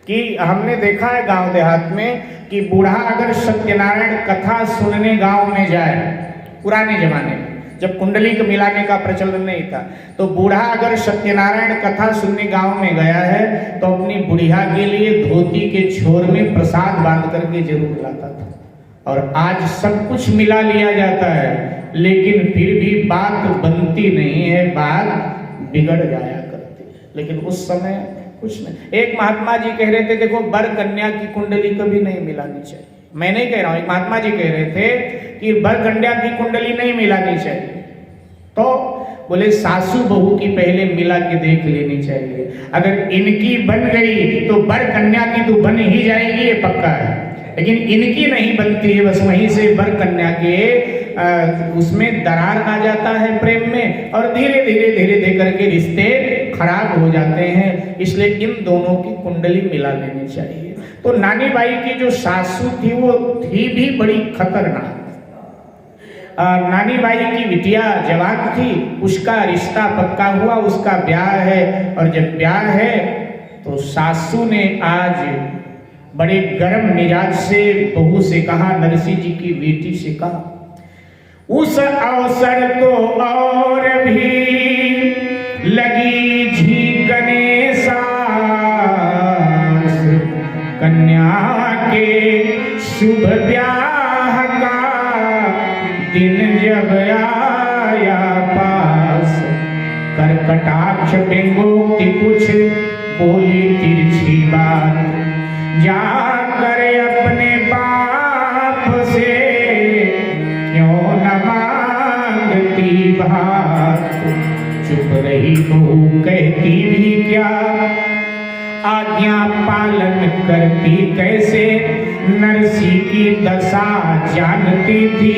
कि हमने देखा है गांव देहात में कि बूढ़ा अगर सत्यनारायण कथा सुनने गांव में जाए, पुराने जमाने में जब कुंडली को मिलाने का प्रचलन नहीं था, तो बूढ़ा अगर सत्यनारायण कथा सुनने गांव में गया है तो अपनी बुढ़िया के लिए धोती के छोर में प्रसाद बांध करके जरूर लाता था। और आज सब कुछ मिला लिया जाता है, लेकिन फिर भी बात बनती नहीं है, बात बिगड़ जाया करती है। लेकिन उस समय कुछ नहीं। एक महात्मा जी कह रहे थे, देखो वर कन्या की कुंडली कभी नहीं मिलानी चाहिए। मैं नहीं कह रहा हूं, एक महात्मा जी कह रहे थे कि वर कन्या की कुंडली नहीं मिलानी चाहिए। तो बोले सासू बहू की पहले मिला के देख लेनी चाहिए। अगर इनकी बन गई तो वर कन्या की तो बन ही जाएगी, ये पक्का है। लेकिन इनकी नहीं बनती है, बस वहीं से वर कन्या के उसमें दरार आ जाता है प्रेम में, और धीरे धीरे धीरे धीरे करके रिश्ते खराब हो जाते हैं। इसलिए इन दोनों की कुंडली मिला लेनी चाहिए। तो नानी बाई की जो सासू थी वो थी भी बड़ी खतरनाक। नानी बाई की बिटिया जवान थी, उसका रिश्ता पक्का हुआ, उसका ब्याह है। और जब ब्याह है तो सासू ने आज बड़े गर्म मिजाज से बहू से कहा, नरसिंह जी की बेटी से कहा, उस अवसर तो और भी लगी झीकने सास, कन्या के शुभ ब्याह का दिन जब आया पास, कर्कटाक्ष बिंगोक्ति कुछ बोली तिरछी बात, जाकर अपने बाप से क्यों न मांगती बात। चुप रही बहू कहती भी क्या, आज्ञा पालन करती कैसे, नरसी की दशा जानती थी,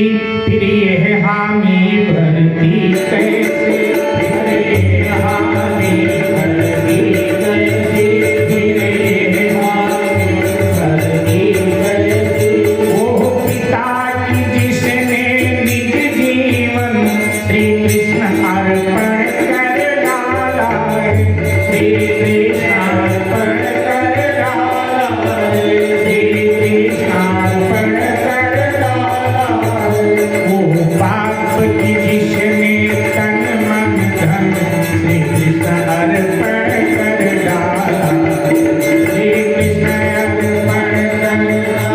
फिर यह हामी भरती कैसे, फिर यह हामी भरती कैसे, फिर यह हामी भरती कैसे। वो पिता की जिसने निज जीवन श्री कृष्ण अर्पण कर डाला, श्री कृष्ण अर्पण कर डाला, श्री कृष्ण अर्पण कर डाला। वो बाप की जिसने तन मन धन श्री कृष्ण अर्पण कर डाला, श्री कृष्ण अर्पण कर डाला।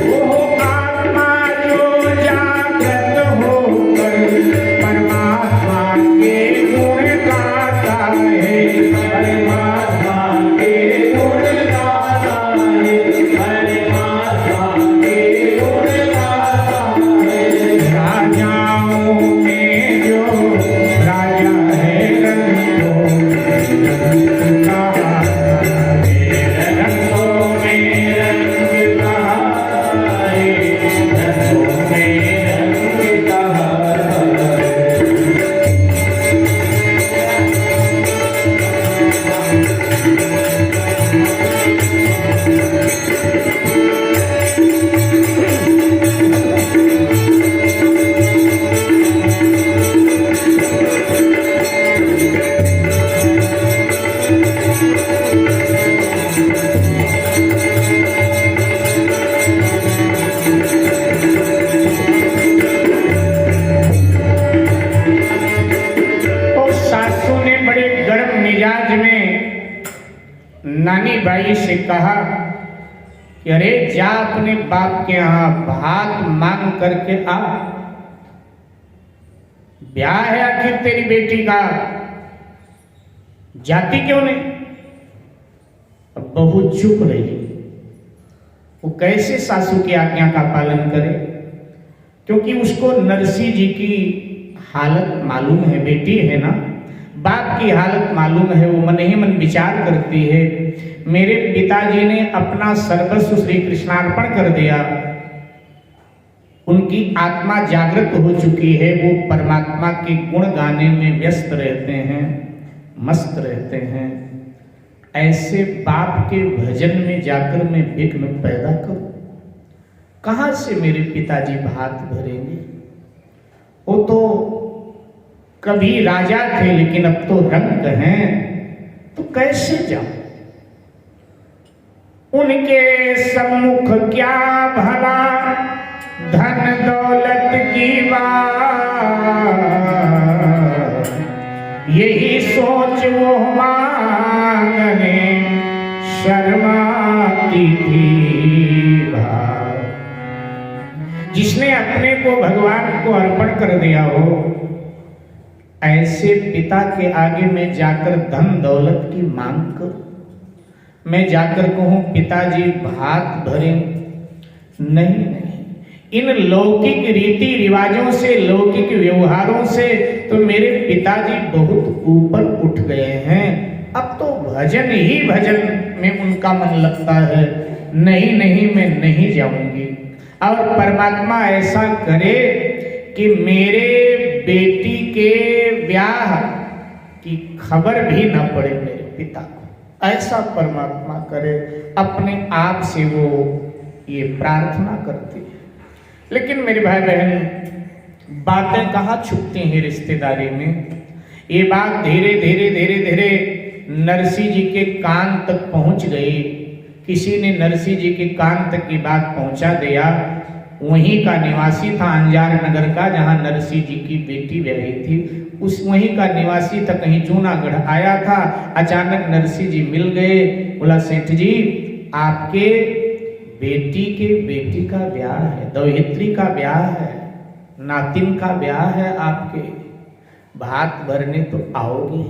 वो आत्मा जो जागृत होकर परमात्मा के गुण गाता है, परमात्मा के गुण गाता है, परमात्मा के गुण गाता है। राजाओं में जो राजा है रंगों रंग कहा है, रंगों में रंग कहा है, रंगों में रंग कहा है। तो सासू ने बड़े गर्म मिजाज में नानी बाई से कहा कि अरे जा अपने बाप के यहाँ भात मांग करके आ, ब्याह है आखिर तेरी बेटी का, जाती क्यों नहीं। अब बहू चुप रही। वो कैसे सासू की आज्ञा का पालन करे, क्योंकि उसको नरसिंह जी की हालत मालूम है, बेटी है ना, बाप की हालत मालूम है। वो मन ही मन विचार करती है, मेरे पिताजी ने अपना सर्वस्व श्री कृष्णार्पण कर दिया, उनकी आत्मा जागृत हो चुकी है, वो परमात्मा के गुण गाने में व्यस्त रहते हैं, मस्त रहते हैं। ऐसे बाप के भजन में जाकर मैं विघ्न पैदा करूं, कहां से मेरे पिताजी भात भरेंगे। वो तो कभी राजा थे लेकिन अब तो रंक हैं, तो कैसे जाऊं? उनके सम्मुख क्या भला धन दौलत की बात, यही सोच वो मांगने शर्माती थी भाव। जिसने अपने को भगवान को अर्पण कर दिया हो, ऐसे पिता के आगे मैं जाकर धन दौलत की मांग करूं? मैं जाकर कहूं पिताजी भात भरें? नहीं नहीं, इन लौकिक रीति रिवाजों से, लौकिक व्यवहारों से तो मेरे पिताजी बहुत ऊपर उठ गए हैं। अब तो भजन ही भजन में उनका मन लगता है। नहीं नहीं, मैं नहीं जाऊंगी। और परमात्मा ऐसा करे कि मेरे बेटी के ब्याह की खबर भी न पड़े मेरे पिता को, ऐसा परमात्मा करे। अपने आप से वो ये प्रार्थना करती है। लेकिन मेरे भाई बहन, बातें कहाँ छुपती हैं रिश्तेदारी में। ये बात धीरे धीरे धीरे धीरे नरसिंह जी के कान तक पहुंच गई। किसी ने नरसिंह जी के कान तक की बात पहुंचा दिया। वहीं का निवासी था, अंजार नगर का, जहां नरसिंह जी की बेटी ब्याही थी, उस वहीं का निवासी था, कहीं जूनागढ़ आया था। अचानक नरसिंह जी मिल गए। बोला सेठ जी, आपके बेटी के बेटी का ब्याह है, दौहित्री का ब्याह है, नातिन का ब्याह है, आपके भात भरने तो आओगे?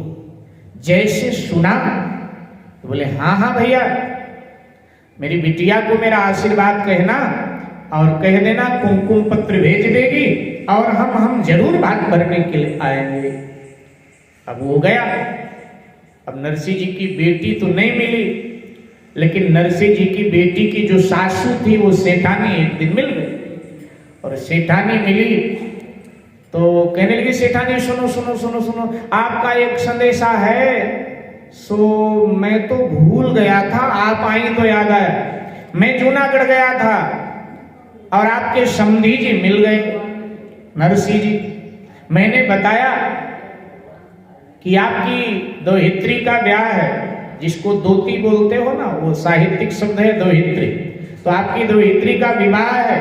जैसे सुना तो बोले हाँ हाँ भैया, मेरी बिटिया को मेरा आशीर्वाद कहना और कह देना कुमकुम पत्र भेज देगी और हम जरूर भात भरने के लिए आएंगे। अब हो गया। अब नरसिंह जी की बेटी तो नहीं मिली, लेकिन नरसिंह जी की बेटी की जो सासू थी वो सेठानी एक दिन मिल गई। और सेठानी मिली तो कहने लगी, सेठानी सुनो सुनो सुनो सुनो, आपका एक संदेशा है। सो मैं तो भूल गया था, आप आई तो याद आया। मैं जूनागढ़ गया था और आपके समधी जी मिल गए, नरसिंह जी। मैंने बताया कि आपकी दोहित्री का ब्याह है, जिसको दोती बोलते हो ना, वो साहित्यिक शब्द है दोहित्री। तो आपकी दोहित्री का विवाह है,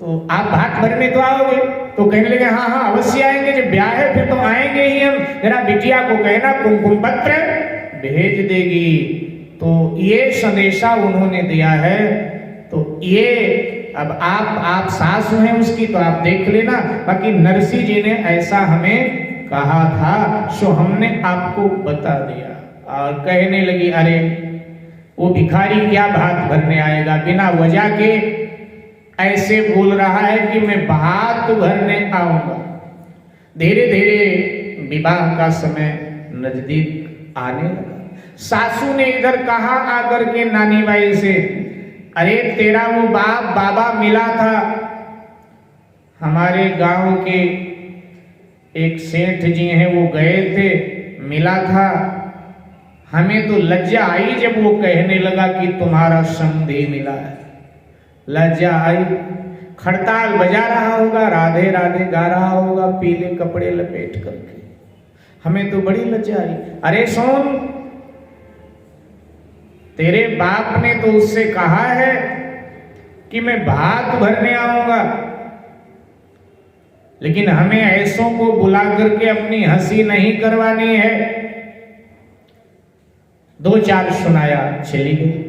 तो आप भात भरने तो आओगे? तो कहने लगे हाँ हाँ अवश्य आएंगे, जब ब्याह है फिर तो आएंगे ही हम। जरा बिटिया को कहना कुमकुम पत्र भेज देगी। तो ये संदेशा उन्होंने दिया है। तो ये अब आप सास हैं उसकी, तो आप देख लेना। बाकी नरसिंह जी ने ऐसा हमें कहा था, सो हमने आपको बता दिया। और कहने लगी, अरे वो भिखारी क्या भात भरने आएगा, बिना वजह के ऐसे बोल रहा है कि मैं भात भरने आऊंगा। धीरे धीरे विवाह का समय नजदीक आने लगा। सासू ने इधर कहा आकर के नानी बाई से, अरे तेरा वो बाबा मिला था, हमारे गांव के एक सेठ जी हैं, वो गए थे, मिला था। हमें तो लज्जा आई जब वो कहने लगा कि तुम्हारा समधी मिला है। लज्जा आई। खड़ताल बजा रहा होगा, राधे राधे गा रहा होगा, पीले कपड़े लपेट करके। हमें तो बड़ी लज्जा आई। अरे सोन, तेरे बाप ने तो उससे कहा है कि मैं भात भरने आऊंगा, लेकिन हमें ऐसों को बुला करके अपनी हंसी नहीं करवानी है। दो चार सुनाया, चली गई।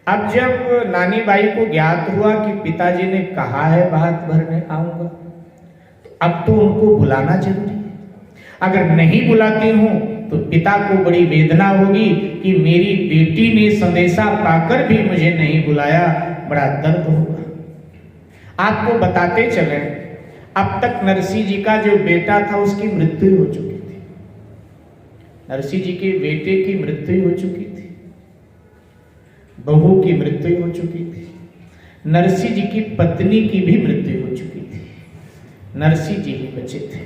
अब जब नानी बाई को ज्ञात हुआ कि पिताजी ने कहा है भात भरने आऊंगा, अब तो उनको बुलाना जरूरी है। अगर नहीं बुलाती हूं तो पिता को बड़ी वेदना होगी कि मेरी बेटी ने संदेशा पाकर भी मुझे नहीं बुलाया, बड़ा दर्द होगा। आपको बताते चले, अब तक नरसिंह जी का जो बेटा था उसकी मृत्यु हो चुकी थी। नरसिंह जी के बेटे की मृत्यु हो चुकी थी, बहू की मृत्यु हो चुकी थी, नरसिंह जी की पत्नी की भी मृत्यु हो चुकी थी, नरसिंह जी ही बचे थे।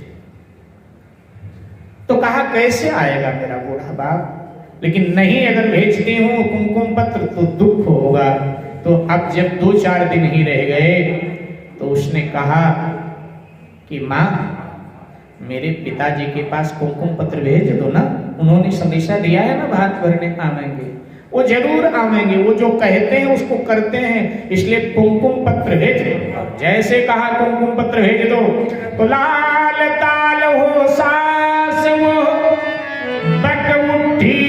तो कहा कैसे आएगा मेरा बूढ़ा बाप, लेकिन नहीं, अगर भेजती हूं कुमकुम पत्र तो दुख होगा। तो अब जब 2-4 दिन ही रह गए तो उसने कहा कि माँ मेरे पिताजी के पास कुमकुम पत्र भेज दो ना, उन्होंने संदेशा दिया है ना भात भरने आवेंगे, वो जरूर आवेंगे, वो जो कहते हैं उसको करते हैं, इसलिए कुमकुम पत्र भेज दो। जैसे कहा कुमकुम पत्र भेज दो, तो लाल ताल हो सास वो बट उठी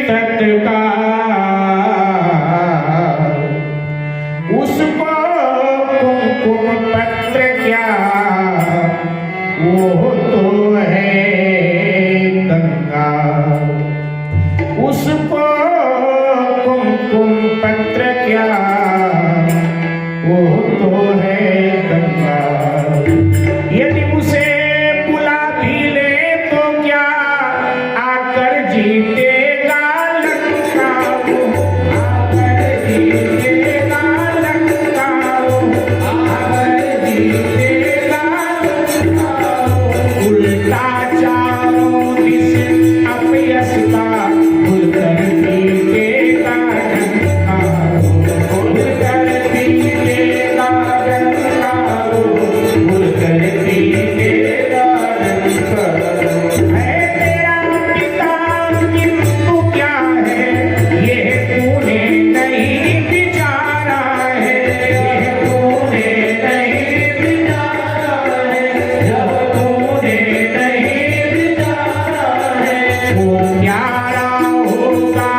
तत्काल, उसको कुमकुम पत्र क्या वो तो है गंगा, उसको कुमकुम पत्र क्या वो तो है गंगा, यदि उसे बुला भी ले तो क्या आकर जीतेगा लंका, आकर जीतेगा लंका, आकर जीतेगा लंका, उल्टा चारों दिस अपयश का भूलकर पीटेगा डंका, भूलकर पीटेगा डंका, भूलकर पीटेगा डंका। है तेरा पिता किंतु क्या है, ये तूने नहीं विचारा है, ये तूने नहीं विचारा है, जब तूने नहीं विचारा है, वो प्यारा होगा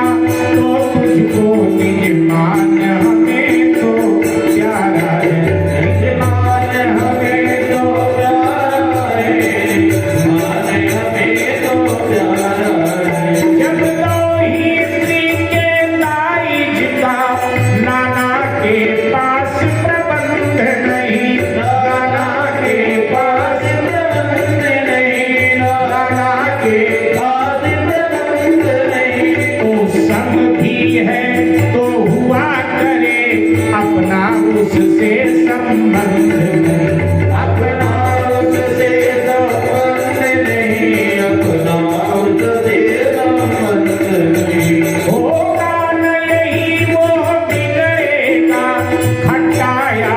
तो तुझको निजमान हमें तो प्यारा है, निजमान हमें तो प्यारा है, निजमान हमें तो प्यारा है। जब लोहित्री के दाइज का नाना के पास प्रबंध नहीं, नाना के पास प्रबंध नहीं, नाना के पास प्रबंध नहीं, तो संग भी है तो हुआ करे अपना उससे संबंध नहीं, अपना उससे संबंध नहीं, अपना उससे संबंध नहीं। होगा न यही वो बिगड़ेगा, खट्टाया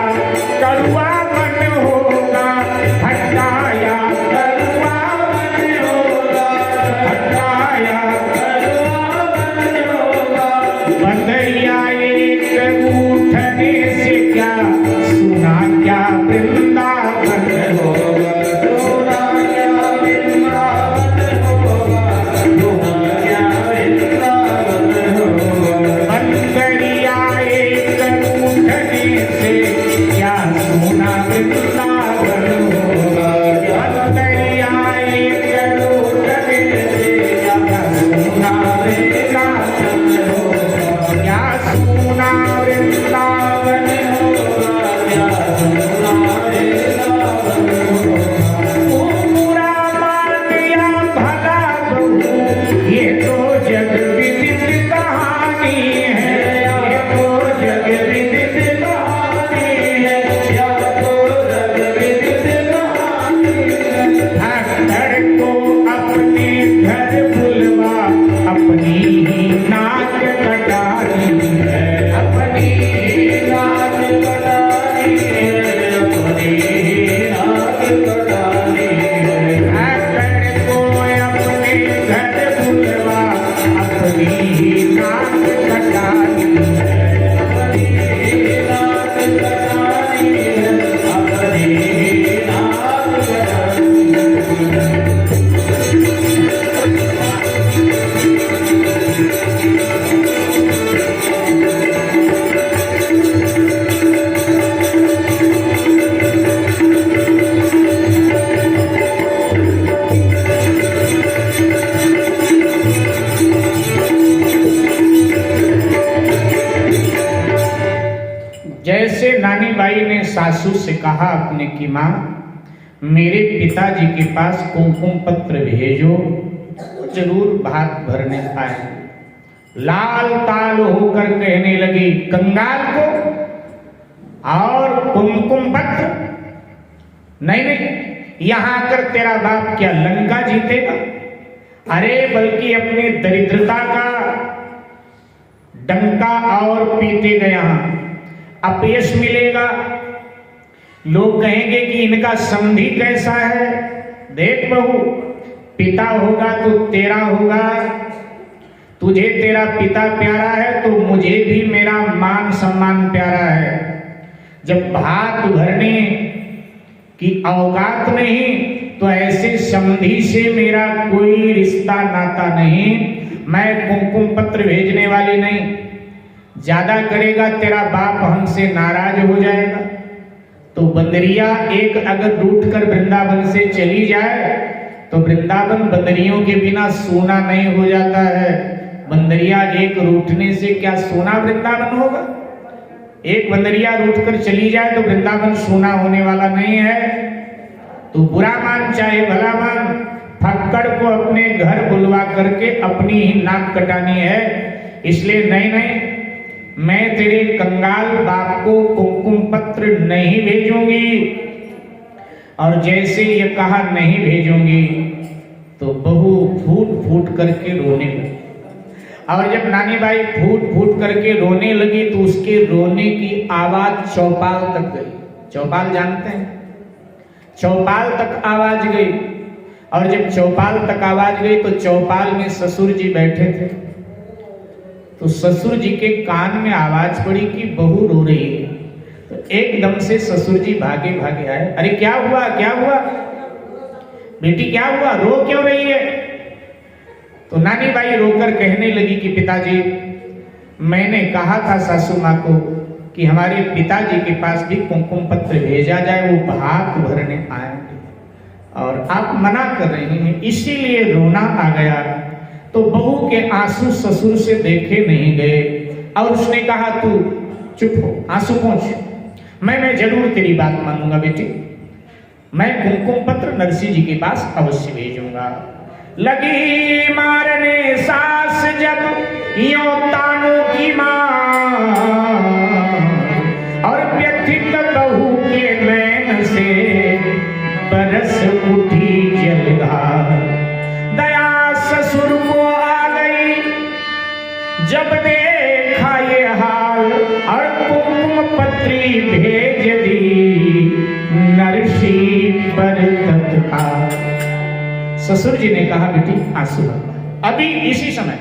कड़वा मन होगा, खट्टाया कड़वा मन होगा, खट्टाया कड़वा मन होगा। बंदरिया एक उठने से क्या सुना क्या वृंदावन होगा, सुना क्या वृंदावन होगा, सुना क्या वृंदावन होगा। बंदरिया एक उठने से क्या सुना वृंदावन होगा, बंदरिया एक उठने से क्या सुना वृंदावन होगा, क्या सुना वृंदावन होगा, क्या सुना वृंदावन होगा। वो बुरा मान या भला बहू, ये तो जग विदित कहानी है, ये तो जग विदित कहानी है, या तो जग विदित कहानी है। धड़ को अपने घर बुलवा, अपनी ही नाक कटानी है, अपनी ही नाक कटानी है, अपनी ही नाक कटानी है। धड़ को अपने घर बुलवा, अपनी ही नाक कटानी है, अपनी ही नाक कटानी है, अपनी ही नाक कटानी है। जैसे नानी बाई ने सासू से कहा अपने की माँ, मेरे पिताजी के पास कुमकुम पत्र भेजो, वो जरूर भात भरने आए। लाल ताल होकर कहने लगी कंगाल को, और कुमकुम पत्र नहीं नहीं, यहां आकर तेरा बाप क्या लंका जीतेगा, अरे बल्कि अपनी दरिद्रता का डंका और पीटेगा, यहां अपयश मिलेगा। लोग कहेंगे कि इनका समधी कैसा है। देख बहू, पिता होगा तो तेरा होगा, तुझे तेरा पिता प्यारा है तो मुझे भी मेरा मान सम्मान प्यारा है। जब भात भरने की औकात नहीं तो ऐसे समधी से मेरा कोई रिश्ता नाता नहीं। मैं कुमकुम पत्र भेजने वाली नहीं। ज्यादा करेगा तेरा बाप हमसे नाराज हो जाएगा। तो बंदरिया एक अगर रूठ कर वृंदावन से चली जाए तो वृंदावन बंदरियों के बिना सोना नहीं हो जाता है। बंदरिया एक रूठने से क्या सोना वृंदावन होगा? एक बंदरिया रूठ कर चली जाए तो वृंदावन सोना होने वाला नहीं है। तो बुरा मान चाहे भला मान, फक्कड़ को अपने घर बुलवा करके अपनी ही नाक कटानी है। इसलिए नहीं नहीं, मैं तेरे कंगाल बाप को कुमकुम पत्र नहीं भेजूंगी। और जैसे ये कहा नहीं भेजूंगी तो बहू फूट फूट करके रोने लगी। और जब नानी बाई फूट फूट करके रोने लगी तो उसके रोने की आवाज चौपाल तक गई। चौपाल जानते हैं? चौपाल तक आवाज गई। और जब चौपाल तक आवाज गई तो चौपाल में ससुर जी बैठे थे। तो ससुर जी के कान में आवाज पड़ी कि बहू रो रही है। तो एकदम से ससुर जी भागे भागे आए। अरे क्या हुआ, क्या हुआ बेटी, क्या हुआ, रो क्यों रही है? तो नानी बाई रोकर कहने लगी कि पिताजी, मैंने कहा था सासू माँ को कि हमारे पिताजी के पास भी कुमकुम पत्र भेजा जाए, वो भात भरने आएंगे, और आप मना कर रही हैं, इसीलिए रोना आ गया। तो बहू के आंसू ससुर से देखे नहीं गए और उसने कहा तू चुप हो, आंसू पोंछ, मैं जरूर तेरी बात मानूंगा बेटी। मैं कुमकुम पत्र नरसिंह जी के पास अवश्य भेजूंगा। लगी मारने सास जब यो तानू की मां, और व्यथित बहू के नैन से बरस उठी जलधार। दया ससुर को आ गई जब देखा ये हाल, और कुमकुम पत्री भेज दी नरसिंह पर तत्काल। ससुर जी ने कहा बेटी आंसू मत, अभी इसी समय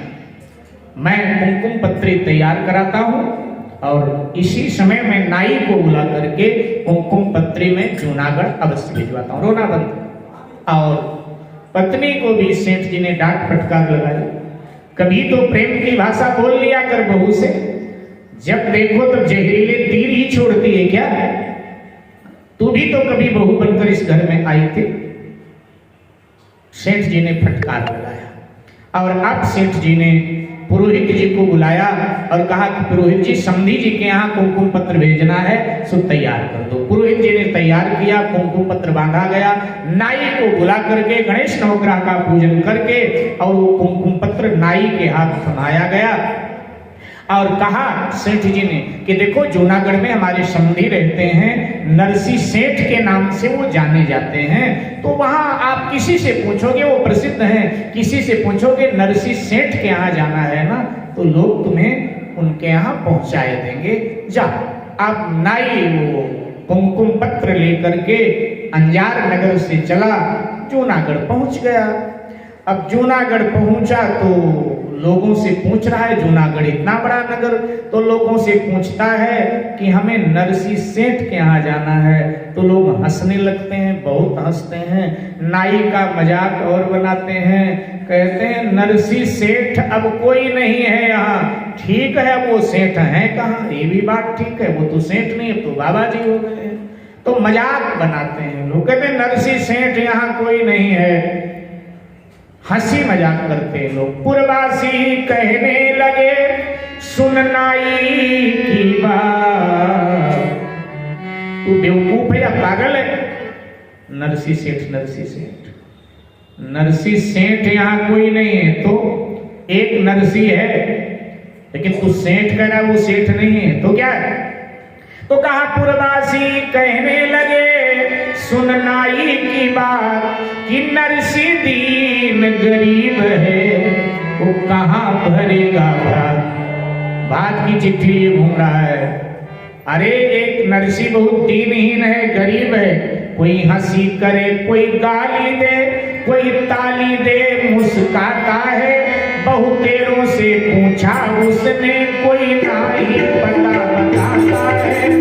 मैं कुमकुम पत्री तैयार कराता हूं और इसी समय मैं नाई को बुला करके कुमकुम पत्री में जूनागढ़ अवश्य भिजवाता हूं। रोना बंद। और पत्नी को भी सेठ जी ने डांट फटकार लगाई। कभी तो प्रेम की भाषा बोल लिया कर बहू से, जब देखो तो जहरीले तीर ही छोड़ती है क्या? तू भी तो कभी बहू बनकर इस घर में आई थी। सेठ जी ने फटकार लगाया और अब सेठ जी ने पुरोहित जी को बुलाया और कहा कि पुरोहित जी, समधी जी के यहाँ कुमकुम पत्र भेजना है, सो तैयार कर दो। पुरोहित जी ने तैयार किया, कुमकुम पत्र बांधा गया। नाई को बुला करके गणेश नवग्रह का पूजन करके और वो कुमकुम पत्र नाई के हाथ थमाया गया और कहा सेठ जी ने कि देखो जूनागढ़ में हमारे समधी रहते हैं, नरसिंह सेठ के नाम से वो जाने जाते हैं, तो वहां आप किसी से पूछोगे, वो प्रसिद्ध हैं, किसी से पूछोगे नरसिंह सेठ के यहाँ जाना है ना, तो लोग तुम्हें उनके यहाँ पहुंचाए देंगे। जाओ। आप नाई वो कुमकुम पत्र लेकर के अंजार नगर से चला, जूनागढ़ पहुंच गया। अब जूनागढ़ पहुंचा तो लोगों से पूछ रहा है, जूनागढ़ इतना बड़ा नगर, तो लोगों से पूछता है कि हमें नरसिंह सेठ के यहाँ जाना है। तो लोग हंसने लगते हैं, बहुत हंसते हैं, नाई का मजाक और बनाते हैं, कहते हैं नरसिंह सेठ अब कोई नहीं है यहाँ। ठीक है, वो सेठ है कहाँ? ये भी बात ठीक है, वो तो सेठ नहीं, तो बाबा जी हो गए। तो मजाक बनाते हैं लोग, कहते हैं नरसिंह सेठ यहाँ कोई नहीं है, हंसी मजाक करते हैं लोग। पुरवासी कहने लगे सुन नाई की बात, तू बेवकूफ है या पागल है? नरसिंह सेठ, नरसिंह सेठ, नरसिंह सेठ यहाँ कोई नहीं है। तो एक नरसिंह है, लेकिन तू सेठ कह रहा है, वो सेठ नहीं है, तो क्या है? तो कहा पुरवासी कहने लगे सुन नाई की बात, कि नरसिंह दीन गरीब है, वो कहाँ भरेगा भात। भात की चिट्ठी लिए घूम रहा है अरे एक नरसी बहुत दीनहीन है, गरीब है, कोई हंसी करे, कोई गाली दे, कोई ताली दे, मुस्काता है। बहुतेरों से पूछा उसने, कोई नहीं पता बताता है।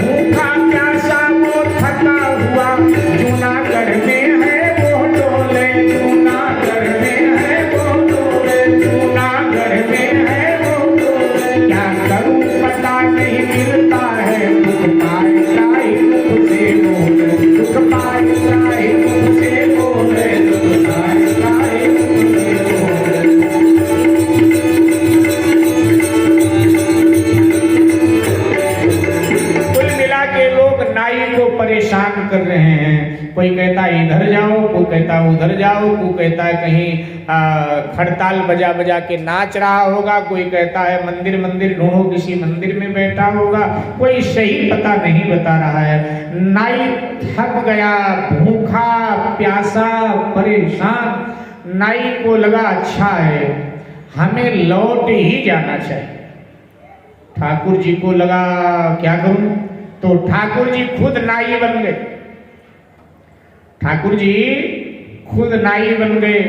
भूखा प्यासा वो थका हुआ, जूनागढ़ में है वो डोले, जूनागढ़ में है वो डोले, जूनागढ़ में है वो डोले। क्या करूं पता नहीं मिलता है, दुख पाए त्राहि तुझसे बोले, दुख पाए त्राहि तुझसे बोले, दुख पाए त्राहि तुझसे बोले। कुल मिला के लोग नाई को परेशान कर रहे हैं। कोई कहता है इधर जाओ, कोई कहता है उधर जाओ, कोई कहता है कहीं खड़ताल बजा बजा के नाच रहा होगा, कोई कहता है मंदिर मंदिर ढूंढो, किसी मंदिर में बैठा होगा, कोई सही पता नहीं बता रहा है। नाई थक गया, भूखा प्यासा परेशान। नाई को लगा अच्छा है, हमें लौट ही जाना चाहिए। ठाकुर जी को लगा क्या करूं, तो ठाकुर जी खुद नाई बन गए। ठाकुर जी खुद नाई बन गए।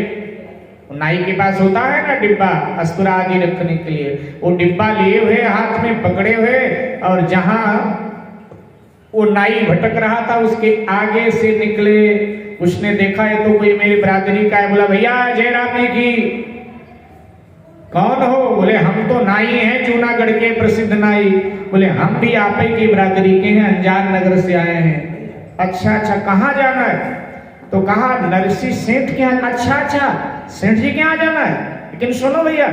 नाई के पास होता है ना डिब्बा अस्तुरा आदि रखने के लिए, वो डिब्बा लिए हुए हाथ में पकड़े हुए, और जहां वो नाई भटक रहा था उसके आगे से निकले। उसने देखा है तो कोई मेरी बरादरी का है, बोला भैया जयराम जी की कौन हो? बोले हम तो नाई हैं, जूनागढ़ के प्रसिद्ध नाई। बोले हम भी आप ही की बरादरी के हैं, अंजार नगर से आए हैं। अच्छा अच्छा, कहाँ जाना है? तो कहा नरसी सेठ के यहाँ। अच्छा अच्छा, सेठ जी के यहाँ जाना है। लेकिन सुनो भैया,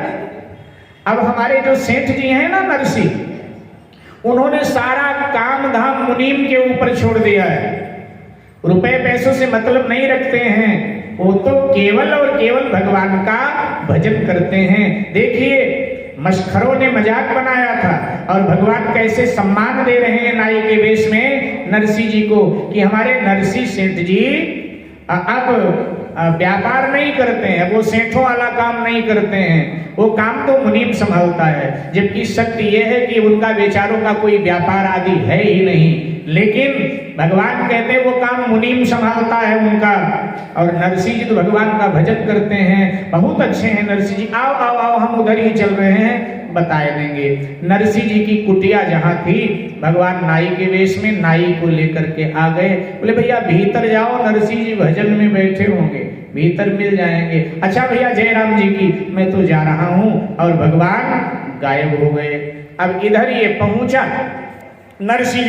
अब हमारे जो सेठ जी हैं ना नरसी, उन्होंने सारा काम धाम मुनीम के ऊपर छोड़ दिया है। रुपए पैसों से मतलब नहीं रखते हैं, वो तो केवल और केवल भगवान का भजन करते हैं। देखिए मशखरों ने मजाक बनाया था, और भगवान कैसे सम्मान दे रहे हैं नाई के वेश में नरसी जी को, कि हमारे नरसी सेठ जी अब व्यापार नहीं करते हैं, वो सेठों वाला काम नहीं करते हैं, वो काम तो मुनीम संभालता है। जबकि सत्य यह है कि उनका बेचारों का कोई व्यापार आदि है ही नहीं, लेकिन भगवान कहते हैं वो काम मुनीम संभालता है उनका। और नरसी जी तो भगवान का भजन करते हैं, बहुत अच्छे हैं नरसी जी। आओ आओ आओ, हम उधर ही चल रहे हैं, बताए देंगे। नरसी जी की कुटिया जहां थी, भगवान नाई के वेश में नाई को लेकर के आ गए। बोले भैया भीतर जाओ, नरसी जी भजन में बैठे होंगे, भीतर मिल जाएंगे। अच्छा भैया जयराम जी की, मैं तो जा रहा हूं। और भगवान गायब हो गए। अब इधर ये पहुंचा नरसी जी